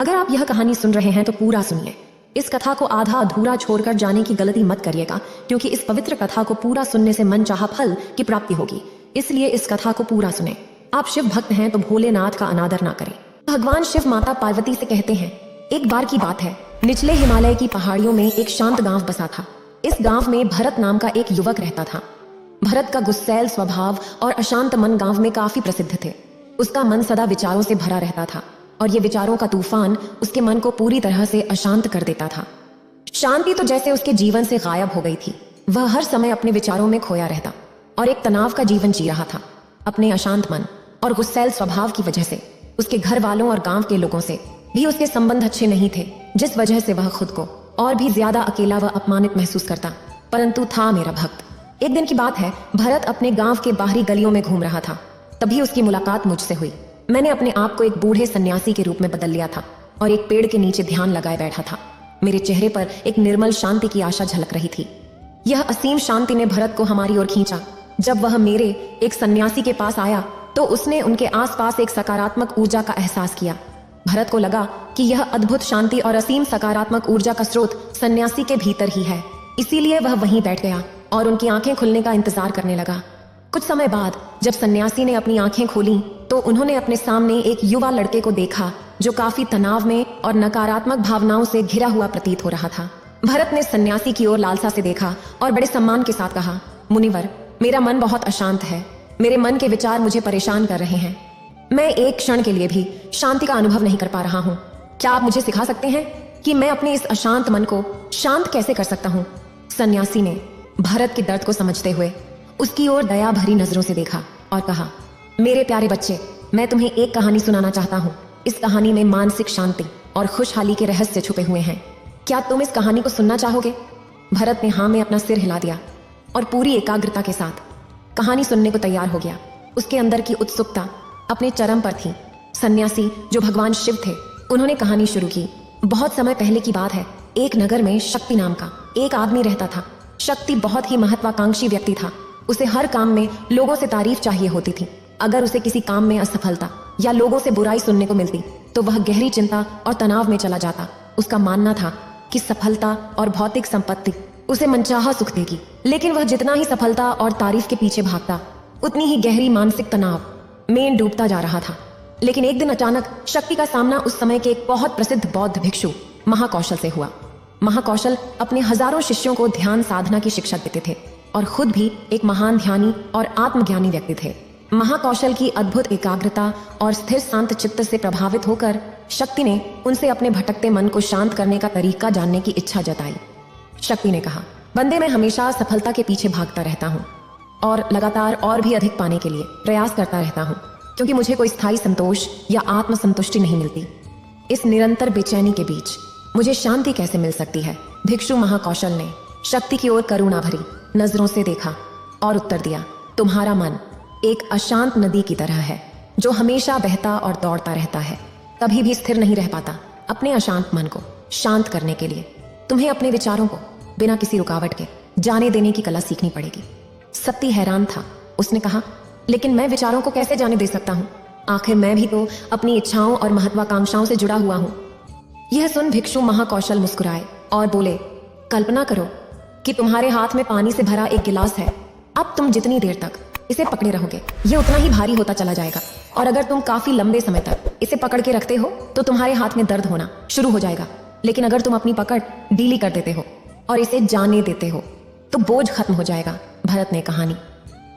अगर आप यह कहानी सुन रहे हैं तो पूरा सुनिए। इस कथा को आधा अधूरा छोड़कर जाने की गलती मत करिएगा, क्योंकि इस पवित्र कथा को पूरा सुनने से मनचाहा फल की प्राप्ति होगी। इसलिए इस कथा को पूरा सुने। आप शिव भक्त हैं तो भोलेनाथ का अनादर ना करें। भगवान शिव माता पार्वती से कहते हैं, एक बार की बात है, निचले हिमालय की पहाड़ियों में एक शांत गांव बसा था। इस गांव में भरत नाम का एक युवक रहता था। भरत का गुस्सैल स्वभाव और अशांत मन गांव में काफी प्रसिद्ध थे। उसका मन सदा विचारों से भरा रहता था और ये विचारों का तूफान उसके मन को पूरी तरह से अशांत कर देता था। शांति तो जैसे उसके जीवन से गायब हो गई थी। वह हर समय अपने विचारों में खोया रहता और एक तनाव का जीवन जी रहा था। अपने अशांत मन और गुस्सैल स्वभाव की वजह से उसके घर वालों और गांव के लोगों से भी उसके संबंध अच्छे नहीं थे, जिस वजह से वह खुद को और भी ज्यादा अकेला व अपमानित महसूस करता। परंतु था मेरा भक्त। एक दिन की बात है, भरत अपने गांव के बाहरी गलियों में घूम रहा था। तभी उसकी मुलाकात मुझसे हुई। मैंने अपने आप को एक बूढ़े सन्यासी के रूप में बदल लिया था और एक पेड़ के नीचे ध्यान लगाए बैठा था। मेरे चेहरे पर एक निर्मल शांति की आशा झलक रही थी। यह असीम शांति ने भरत को हमारी ओर खींचा। जब वह मेरे एक सन्यासी के पास आया तो उसने उनके आसपास एक सकारात्मक ऊर्जा का एहसास किया। भरत को लगा कि यह अद्भुत शांति और असीम सकारात्मक ऊर्जा का स्रोत सन्यासी के भीतर ही है। इसीलिए वह वहीं बैठ गया और उनकी आंखें खुलने का इंतजार करने लगा। कुछ समय बाद जब सन्यासी ने अपनी आंखें खोली तो उन्होंने अपने सामने एक युवा लड़के को देखा जो काफी तनाव में और नकारात्मक भावनाओं से घिरा हुआ प्रतीत हो रहा था। भरत ने सन्यासी की ओर लालसा से देखा और बड़े सम्मान के साथ कहा, मुनिवर, मेरा मन बहुत अशांत है। मेरे मन के विचार मुझे परेशान कर रहे हैं। मैं एक क्षण के लिए भी शांति का अनुभव नहीं कर पा रहा हूँ। क्या आप मुझे सिखा सकते हैं कि मैं अपने इस अशांत मन को शांत कैसे कर सकता हूँ? सन्यासी ने भरत के दर्द को समझते हुए उसकी ओर दया भरी नजरों से देखा और कहा, मेरे प्यारे बच्चे, मैं तुम्हें एक कहानी सुनाना चाहता हूँ। इस कहानी में मानसिक शांति और खुशहाली के रहस्य छुपे हुए हैं। क्या तुम इस कहानी को सुनना चाहोगे? भरत ने हाँ में अपना सिर हिला दिया और पूरी एकाग्रता के साथ कहानी सुनने को तैयार हो गया। उसके अंदर की उत्सुकता अपने चरम पर थी। सन्यासी जो भगवान शिव थे, उन्होंने कहानी शुरू की। बहुत समय पहले की बात है, एक नगर में शक्ति नाम का एक आदमी रहता था। शक्ति बहुत ही महत्वाकांक्षी व्यक्ति था। उसे हर काम में लोगों से तारीफ चाहिए होती थी। अगर उसे किसी काम में असफलता या लोगों से बुराई सुनने को मिलती तो वह गहरी चिंता और तनाव में चला जाता। उसका मानना था कि सफलता और भौतिक संपत्ति उसे मनचाहा सुख देगी, लेकिन वह जितना ही सफलता और तारीफ के पीछे भागता उतनी ही गहरी मानसिक तनाव में डूबता जा रहा था। लेकिन एक दिन अचानक शक्ति का सामना उस समय के एक बहुत प्रसिद्ध बौद्ध भिक्षु महाकौशल से हुआ। महाकौशल अपने हजारों शिष्यों को ध्यान साधना की शिक्षा देते थे और खुद भी एक महान ध्यानी और आत्मज्ञानी व्यक्ति थे। महाकौशल की अद्भुत एकाग्रता और स्थिर शांत चित्त से प्रभावित होकर शक्ति ने उनसे अपने भटकते मन को शांत करने का तरीका जानने की इच्छा जताई। शक्ति ने कहा, बंदे, मैं हमेशा सफलता के पीछे भागता रहता हूँ और लगातार और भी अधिक पाने के लिए प्रयास करता रहता हूँ, क्योंकि मुझे कोई स्थायी संतोष या आत्मसंतुष्टि नहीं मिलती। इस निरंतर बेचैनी के बीच मुझे शांति कैसे मिल सकती है? भिक्षु महाकौशल ने शक्ति की ओर करुणा भरी नजरों से देखा और उत्तर दिया, तुम्हारा मन एक अशांत नदी की तरह है जो हमेशा बहता और दौड़ता रहता है, कभी भी स्थिर नहीं रह पाता। अपने अशांत मन को शांत करने के लिए तुम्हें अपने विचारों को बिना किसी रुकावट के जाने देने की कला सीखनी पड़ेगी। सत्य हैरान था। उसने कहा, लेकिन मैं विचारों को कैसे जाने दे सकता हूँ? आखिर मैं भी तो अपनी इच्छाओं और महत्वाकांक्षाओं से जुड़ा हुआ हूँ। यह सुन भिक्षु महाकौशल मुस्कुराए और बोले, कल्पना करो कि तुम्हारे हाथ में पानी से भरा एक गिलास है। अब तुम जितनी देर तक इसे पकड़े रहोगे ये उतना ही भारी होता चला जाएगा, और अगर तुम काफी लंबे समय तक इसे पकड़ के रखते हो तो तुम्हारे हाथ में दर्द होना शुरू हो जाएगा। लेकिन अगर तुम अपनी पकड़ ढीली कर देते हो और इसे जाने देते हो तो बोझ खत्म हो जाएगा। भरत ने कहानी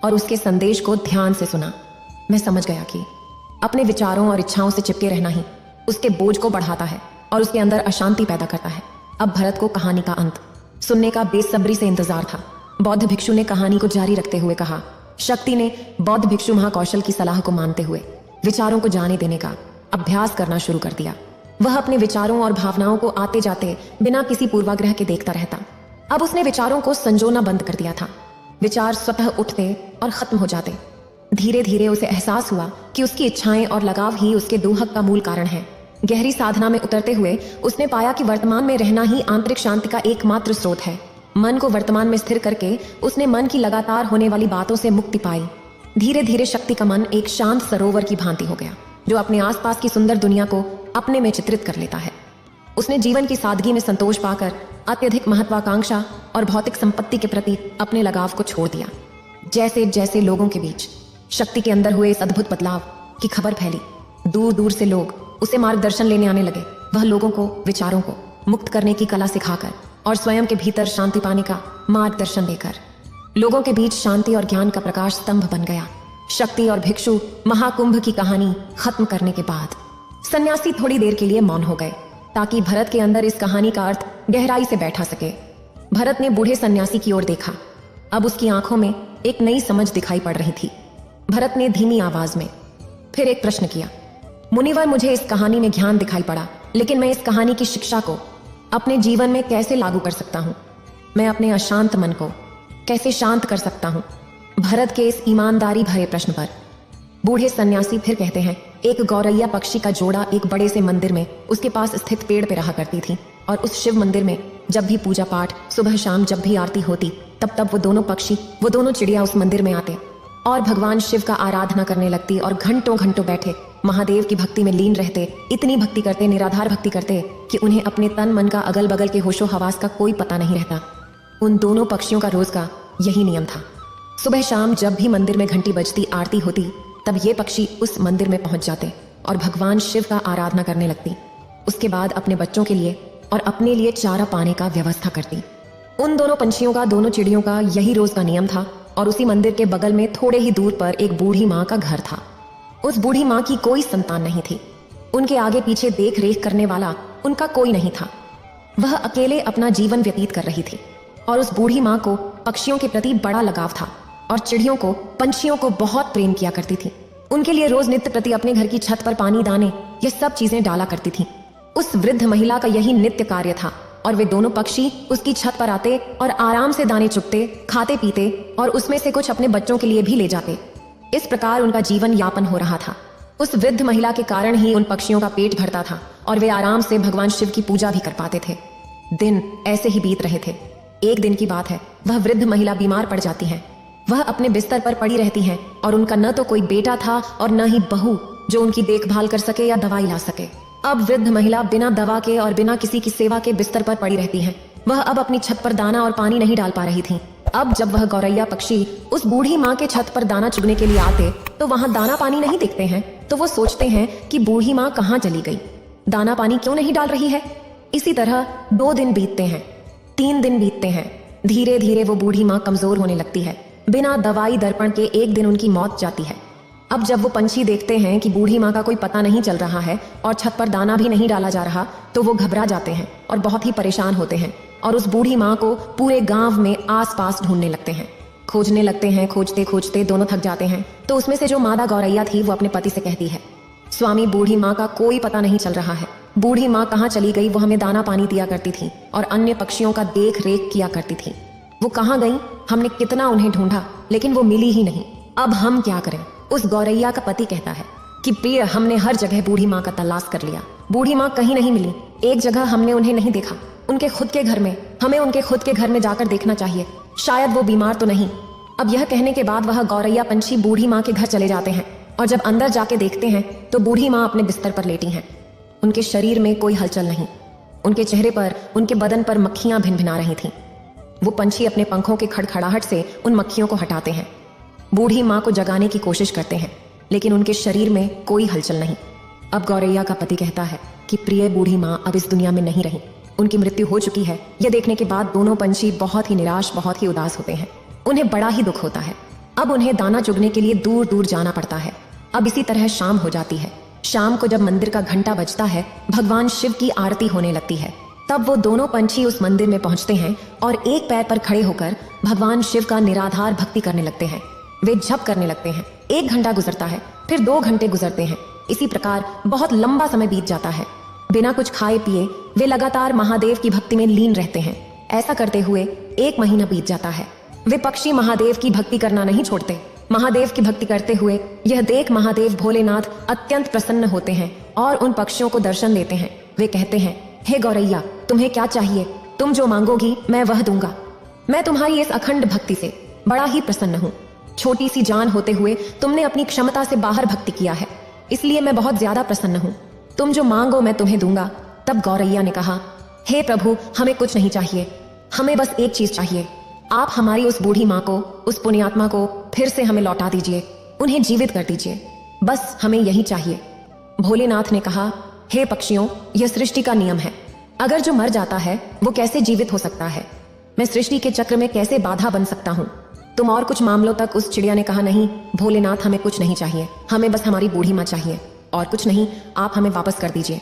और उसके संदेश को ध्यान से सुना। मैं समझ गया कि अपने विचारों और इच्छाओं से चिपके रहना ही उसके बोझ को बढ़ाता है और उसके अंदर अशांति पैदा करता है। अब भरत को कहानी का अंत सुनने का बेसब्री से इंतजार था। बौद्ध भिक्षु ने कहानी को जारी रखते हुए कहा, शक्ति ने बौद्ध भिक्षु महाकौशल की सलाह को मानते हुए विचारों को जाने देने का अभ्यास करना शुरू कर दिया। वह अपने विचारों और भावनाओं को आते जाते बिना किसी पूर्वाग्रह के देखता रहता। अब उसने विचारों को संजोना बंद कर दिया था। विचार स्वतः उठते और खत्म हो जाते। धीरे धीरे उसे एहसास हुआ कि उसकी इच्छाएं और लगाव ही उसके दुहक का मूल कारण है। गहरी साधना में उतरते हुए उसने पाया कि वर्तमान में रहना ही आंतरिक शांति का एकमात्र स्रोत है। मन को वर्तमान में स्थिर करके उसने मन की लगातार होने वाली बातों से मुक्ति पाई। धीरे धीरे शक्ति का मन एक शांत सरोवर की भांति हो गया, जो अपने आसपास की सुंदर दुनिया को अपने में चित्रित कर लेता है। उसने जीवन की सादगी में संतोष पाकर अत्यधिक महत्वाकांक्षा और भौतिक संपत्ति के प्रति अपने लगाव को छोड़ दिया। जैसे जैसे लोगों के बीच शक्ति के अंदर हुए इस अद्भुत बदलाव की खबर फैली, दूर दूर से लोग उसे मार्गदर्शन लेने आने लगे। वह लोगों को विचारों को मुक्त करने की कला सिखाकर और स्वयं के भीतर शांति पाने का मार्गदर्शन देकर लोगों के बीच शांति और ज्ञान का प्रकाश स्तंभ बन गया। शक्ति और भिक्षु महाकुंभ की कहानी खत्म करने के बाद सन्यासी थोड़ी देर के लिए मौन हो गए ताकि भरत के अंदर इस कहानी का अर्थ गहराई से बैठा सके। भरत ने बूढ़े सन्यासी की ओर देखा। अब उसकी आंखों में एक नई समझ दिखाई पड़ रही थी। भरत ने धीमी आवाज में फिर एक प्रश्न किया, मुनिवर, मुझे इस कहानी में ज्ञान दिखाई पड़ा, लेकिन मैं इस कहानी की शिक्षा को अपने जीवन में कैसे लागू कर सकता हूँ? मैं अपने अशांत मन को कैसे शांत कर सकता हूँ? भरत के इस ईमानदारी भरे प्रश्न पर बूढ़े सन्यासी फिर कहते हैं, एक गौरैया पक्षी का जोड़ा एक बड़े से मंदिर में उसके पास स्थित पेड़ पे रहा करती थी, और उस शिव मंदिर में जब भी पूजा पाठ, सुबह शाम जब भी आरती होती, तब तब वो दोनों चिड़िया उस मंदिर में आते और भगवान शिव का आराधना करने लगती और घंटों घंटों बैठे महादेव की भक्ति में लीन रहते। इतनी भक्ति करते, निराधार भक्ति करते कि उन्हें अपने तन मन का अगल बगल के होशो हवास का कोई पता नहीं रहता। उन दोनों पक्षियों का रोज का यही नियम था। सुबह शाम जब भी मंदिर में घंटी बजती, आरती होती, तब ये पक्षी उस मंदिर में पहुंच जाते और भगवान शिव का आराधना करने लगती। उसके बाद अपने बच्चों के लिए और अपने लिए चारा पाने का व्यवस्था करती। उन दोनों पंछियों का, दोनों चिड़ियों का यही रोज का नियम था। और उसी मंदिर के बगल में थोड़े ही दूर पर एक बूढ़ी माँ का घर था। उस बूढ़ी माँ की कोई संतान नहीं थी। उनके आगे पीछे देख रेख करने वाला उनका कोई नहीं था। वह अकेले अपना जीवन व्यतीत कर रही थी और उस बूढ़ी माँ को पक्षियों के प्रति बड़ा लगाव था और चिड़ियों को, पंछियों को बहुत प्रेम किया करती थी। उनके लिए रोज नित्य प्रति अपने घर की छत पर पानी, दाने, ये सब चीजें डाला करती थी। उस वृद्ध महिला का यही नित्य कार्य था और वे दोनों पक्षी उसकी छत पर आते और आराम से दाने चुगते, खाते पीते और उसमें से कुछ अपने बच्चों के लिए भी ले जाते। इस प्रकार उनका जीवन यापन हो रहा था। उस वृद्ध महिला के कारण ही उन पक्षियों का पेट भरता था और वे आराम से भगवान शिव की पूजा भी कर पाते थे। दिन ऐसे ही बीत रहे थे। एक दिन की बात है, वह वृद्ध महिला बीमार पड़ जाती है। वह अपने बिस्तर पर पड़ी रहती हैं और उनका न तो कोई बेटा था और न ही बहू जो उनकी देखभाल कर सके या दवाई ला सके। अब वृद्ध महिला बिना दवा के और बिना किसी की सेवा के बिस्तर पर पड़ी रहती है। वह अब अपनी छत पर दाना और पानी नहीं डाल पा रही थी। अब जब वह गौरैया पक्षी उस बूढ़ी माँ के छत पर दाना चुगने के लिए आते तो वहाँ दाना पानी नहीं दिखते हैं। तो वो सोचते हैं कि बूढ़ी माँ कहाँ चली गई, दाना पानी क्यों नहीं डाल रही है। इसी तरह 2 दिन बीतते हैं, 3 दिन बीतते हैं। धीरे धीरे वो बूढ़ी माँ कमजोर होने लगती है। बिना दवाई दर्पण के एक दिन उनकी मौत जाती है। अब जब वो पंछी देखते हैं कि बूढ़ी माँ का कोई पता नहीं चल रहा है और छत पर दाना भी नहीं डाला जा रहा, तो वो घबरा जाते हैं और बहुत ही परेशान होते हैं और उस बूढ़ी माँ को पूरे गांव में आसपास ढूंढने लगते हैं, खोजने लगते हैं। खोजते खोजते दोनों थक जाते हैं। तो उसमें से जो मादा गौरैया थी वो अपने पति से कहती है, स्वामी, बूढ़ी माँ का कोई पता नहीं चल रहा है। बूढ़ी माँ कहाँ चली गई? वो हमें दाना पानी दिया करती थी और अन्य पक्षियों का देख रेख किया करती थी। वो कहाँ गई? हमने कितना उन्हें ढूंढा लेकिन वो मिली ही नहीं। अब हम क्या करें? उस गौरैया का पति कहता है कि प्रिय, हमने हर जगह बूढ़ी माँ का तलाश कर लिया, बूढ़ी माँ कहीं नहीं मिली। एक जगह हमने उन्हें नहीं देखा, उनके खुद के घर में। हमें उनके खुद के घर में जाकर देखना चाहिए, शायद वो बीमार तो नहीं। अब यह कहने के बाद वह गौरैया पंछी बूढ़ी माँ के घर चले जाते हैं और जब अंदर जाके देखते हैं तो बूढ़ी माँ अपने बिस्तर पर लेटी हैं। उनके शरीर में कोई हलचल नहीं। उनके चेहरे पर, उनके बदन पर मक्खियां भिनभिना रही थीं। वो पंछी अपने पंखों के खड़खड़ाहट से उन मक्खियों को हटाते हैं। बूढ़ी माँ को जगाने की कोशिश करते हैं लेकिन उनके शरीर में कोई हलचल नहीं। अब गौरैया का पति कहता है कि प्रिय, बूढ़ी माँ अब इस दुनिया में नहीं रही, उनकी मृत्यु हो चुकी है। यह देखने के बाद दोनों पंछी बहुत ही निराश, बहुत ही उदास होते हैं। उन्हें बड़ा ही दुख होता है। अब उन्हें दाना चुगने के लिए दूर दूर जाना पड़ता है। अब इसी तरह शाम हो जाती है। शाम को जब मंदिर का घंटा बजता है, भगवान शिव की आरती होने लगती है। तब वो दोनों पंछी उस मंदिर में पहुंचते हैं और एक पैर पर खड़े होकर भगवान शिव का निराधार भक्ति करने लगते हैं। वे जप करने लगते हैं। 1 घंटा गुजरता है, फिर 2 घंटे गुजरते हैं। इसी प्रकार बहुत लंबा समय बीत जाता है। बिना कुछ खाए पिए वे लगातार महादेव की भक्ति में लीन रहते हैं। ऐसा करते हुए 1 महीना बीत जाता है। वे पक्षी महादेव की भक्ति करना नहीं छोड़ते। महादेव की भक्ति करते हुए यह देख महादेव भोलेनाथ अत्यंत प्रसन्न होते हैं और उन पक्षियों को दर्शन देते हैं। वे कहते हैं, हे गौरैया, तुम्हें क्या चाहिए? तुम जो मांगोगी मैं वह दूंगा। मैं तुम्हारी इस अखंड भक्ति से बड़ा ही प्रसन्न हूँ। छोटी सी जान होते हुए तुमने अपनी क्षमता से बाहर भक्ति किया है, इसलिए मैं बहुत ज्यादा प्रसन्न हूँ। तुम जो मांगो मैं तुम्हें दूंगा। तब गौरैया ने कहा, हे प्रभु, हमें कुछ नहीं चाहिए, हमें बस एक चीज चाहिए। आप हमारी उस बूढ़ी माँ को, उस पुण्यात्मा को फिर से हमें लौटा दीजिए, उन्हें जीवित कर दीजिए, बस हमें यही चाहिए। भोलेनाथ ने कहा, हे पक्षियों, यह सृष्टि का नियम है। अगर जो मर जाता है वो कैसे जीवित हो सकता है? मैं सृष्टि के चक्र में कैसे बाधा बन सकता हूँ? तुम और कुछ मामलों तक। उस चिड़िया ने कहा, नहीं भोलेनाथ, हमें कुछ नहीं चाहिए, हमें बस हमारी बूढ़ी माँ चाहिए, और कुछ नहीं, आप हमें वापस कर दीजिए।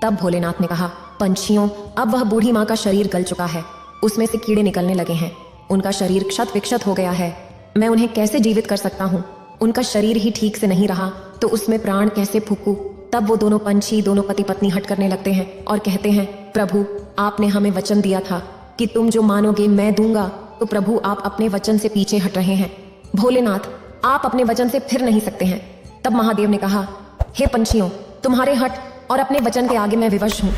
तब भोलेनाथ ने कहा, पंछियों, अब वह बूढ़ी माँ का शरीर गल चुका है, उसमें से कीड़े निकलने लगे हैं, उनका शरीर क्षत विक्षत हो गया है, मैं उन्हें कैसे जीवित कर सकता हूँ? उनका शरीर ही ठीक से नहीं रहा तो उसमें प्राण कैसे फूकूं? तब वो दोनों पंछी, दोनों पति पत्नी हट करने लगते हैं और कहते हैं, प्रभु, आपने हमें वचन दिया था कि तुम जो मानोगे मैं दूंगा, तो प्रभु आप अपने वचन से पीछे हट रहे हैं। भोलेनाथ, आप अपने वचन से फिर नहीं सकते हैं। तब महादेव ने कहा, हे पंछियों, तुम्हारे हट और अपने वचन के आगे मैं विवश हूँ।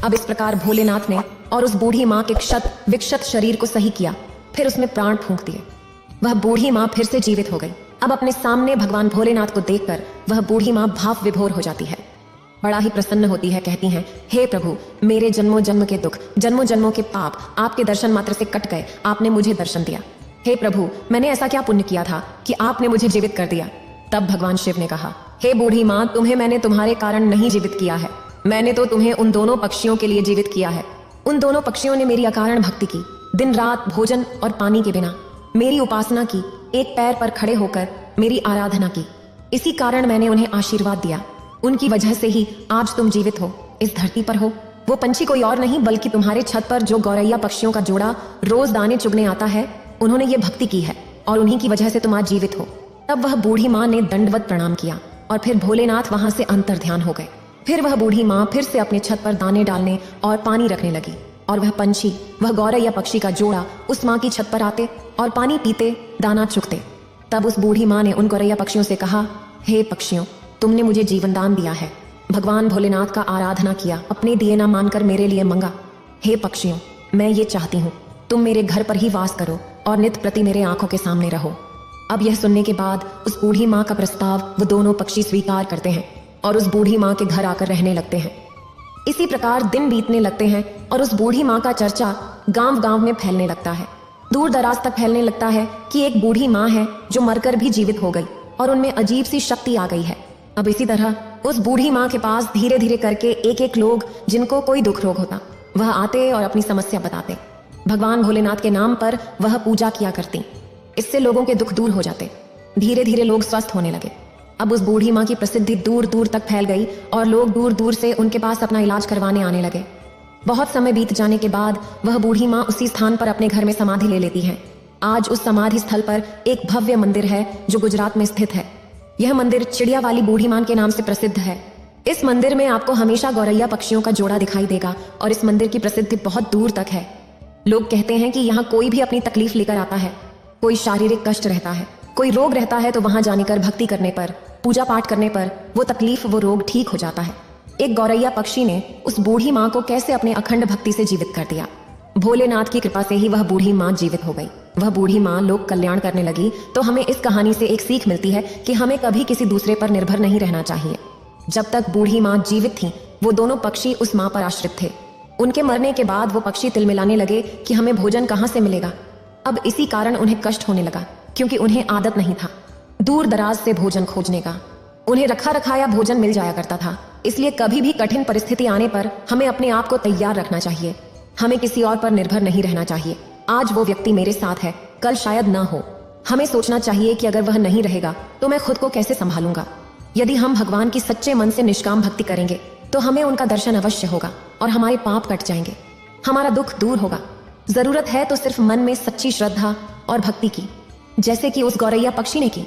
अब इस प्रकार भोलेनाथ ने और उस बूढ़ी माँ के क्षत विक्षत शरीर को सही किया, फिर उसमें प्राण फूंक दिए। वह बूढ़ी माँ फिर से जीवित हो गई। अब अपने सामने भगवान भोलेनाथ को देखकर वह बूढ़ी माँ भाव विभोर हो जाती है, बड़ा ही प्रसन्न होती है। कहती हैं, हे प्रभु, मेरे जन्मों जन्म के दुख, जन्मों जन्मों के पाप आपके दर्शन मात्र से कट गए, आपने मुझे दर्शन दिया। हे प्रभु, मैंने ऐसा क्या पुण्य किया था कि आपने मुझे जीवित कर दिया? तब भगवान शिव ने कहा, हे बूढ़ी माँ, तुम्हें मैंने तुम्हारे कारण नहीं जीवित किया है, मैंने तो तुम्हें उन दोनों पक्षियों के लिए जीवित किया है। उन दोनों पक्षियों ने मेरी अकारण भक्ति की, दिन रात भोजन और पानी के बिना मेरी उपासना की, एक पैर पर खड़े होकर मेरी आराधना की, इसी कारण मैंने उन्हें आशीर्वाद दिया। उनकी वजह से ही आज तुम जीवित हो, इस धरती पर हो। वो पंछी कोई और नहीं बल्कि तुम्हारे छत पर जो गौरैया पक्षियों का जोड़ा रोज दाने चुगने आता है, उन्होंने ये भक्ति की है और उन्हीं की वजह से तुम आज जीवित हो। तब वह बूढ़ी माँ ने दंडवत प्रणाम किया और फिर भोलेनाथ वहां से अंतर ध्यान हो गए। फिर वह बूढ़ी माँ फिर से अपने छत पर दाने डालने और पानी रखने लगी, और वह पंछी, वह गौरैया पक्षी का जोड़ा उस माँ की छत पर आते और पानी पीते, दाना चुगते। तब उस बूढ़ी माँ ने उन गौरैया पक्षियों से कहा, हे पक्षियों, तुमने मुझे जीवन दान दिया है, भगवान भोलेनाथ का आराधना किया, अपने दिए ना मानकर मेरे लिए मंगा। हे पक्षियों, मैं ये चाहती हूँ तुम मेरे घर पर ही वास करो और नित प्रति मेरे आंखों के सामने रहो। अब यह सुनने के बाद उस बूढ़ी माँ का प्रस्ताव वो दोनों पक्षी स्वीकार करते हैं और उस बूढ़ी माँ के घर आकर रहने लगते हैं। इसी प्रकार दिन बीतने लगते हैं और उस बूढ़ी माँ का चर्चा गांव गांव में फैलने लगता है, दूर दराज तक फैलने लगता है कि एक बूढ़ी माँ है जो मरकर भी जीवित हो गई और उनमें अजीब सी शक्ति आ गई है। अब इसी तरह उस बूढ़ी माँ के पास धीरे धीरे करके एक एक लोग जिनको कोई दुख रोग होता वह आते और अपनी समस्या बताते। भगवान भोलेनाथ के नाम पर वह पूजा किया करती, इससे लोगों के दुख दूर हो जाते। धीरे धीरे लोग स्वस्थ होने लगे। अब उस बूढ़ी माँ की प्रसिद्धि दूर दूर तक फैल गई और लोग दूर दूर से उनके पास अपना इलाज करवाने आने लगे। बहुत समय बीत जाने के बाद वह बूढ़ी माँ उसी स्थान पर अपने घर में समाधि ले लेती है। आज उस समाधि स्थल पर एक भव्य मंदिर है जो गुजरात में स्थित है। यह मंदिर चिड़िया वाली बूढ़ी माँ के नाम से प्रसिद्ध है। इस मंदिर में आपको हमेशा गौरैया पक्षियों का जोड़ा दिखाई देगा और इस मंदिर की प्रसिद्धि बहुत दूर तक है। लोग कहते हैं कि यहाँ कोई भी अपनी तकलीफ लेकर आता है, कोई शारीरिक कष्ट रहता है, कोई रोग रहता है, तो वहां जाने कर भक्ति करने पर, पूजा पाठ करने पर वो तकलीफ, वो रोग ठीक हो जाता है। एक गौरैया पक्षी ने उस बूढ़ी माँ को कैसे अपने अखंड भक्ति से जीवित कर दिया। भोलेनाथ की कृपा से ही वह बूढ़ी माँ जीवित हो गई। वह बूढ़ी माँ लोक कल्याण करने लगी। तो हमें इस कहानी से एक सीख मिलती है कि हमें कभी किसी दूसरे पर निर्भर नहीं रहना चाहिए। जब तक बूढ़ी माँ जीवित थी वो दोनों पक्षी उस माँ पर आश्रित थे। उनके मरने के बाद वो पक्षी तिलमिलाने लगे कि हमें भोजन कहाँ से मिलेगा। अब इसी कारण उन्हें कष्ट होने लगा, क्योंकि उन्हें आदत नहीं था दूर दराज से भोजन खोजने का। उन्हें रखा रखाया भोजन मिल जाया करता था। इसलिए कभी भी कठिन परिस्थिति आने पर हमें अपने आप को तैयार रखना चाहिए। हमें किसी और पर निर्भर नहीं रहना चाहिए। आज वो व्यक्ति मेरे साथ है, कल शायद ना हो। हमें सोचना चाहिए कि अगर वह नहीं रहेगा तो मैं खुद को कैसे संभालूंगा। यदि हम भगवान की सच्चे मन से निष्काम भक्ति करेंगे तो हमें उनका दर्शन अवश्य होगा और हमारे पाप कट जाएंगे, हमारा दुख दूर होगा। जरूरत है तो सिर्फ मन में सच्ची श्रद्धा और भक्ति की, जैसे कि उस गौरैया पक्षी ने की।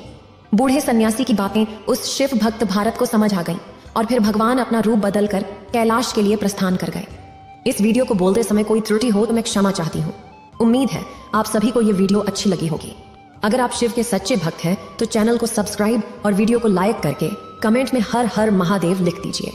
बूढ़े सन्यासी की बातें उस शिव भक्त भारत को समझ आ गई और फिर भगवान अपना रूप बदलकर कैलाश के लिए प्रस्थान कर गए। इस वीडियो को बोलते समय कोई त्रुटि हो तो मैं क्षमा चाहती हूँ। उम्मीद है आप सभी को ये वीडियो अच्छी लगी होगी। अगर आप शिव के सच्चे भक्त हैं तो चैनल को सब्सक्राइब और वीडियो को लाइक करके कमेंट में हर हर महादेव लिख दीजिए।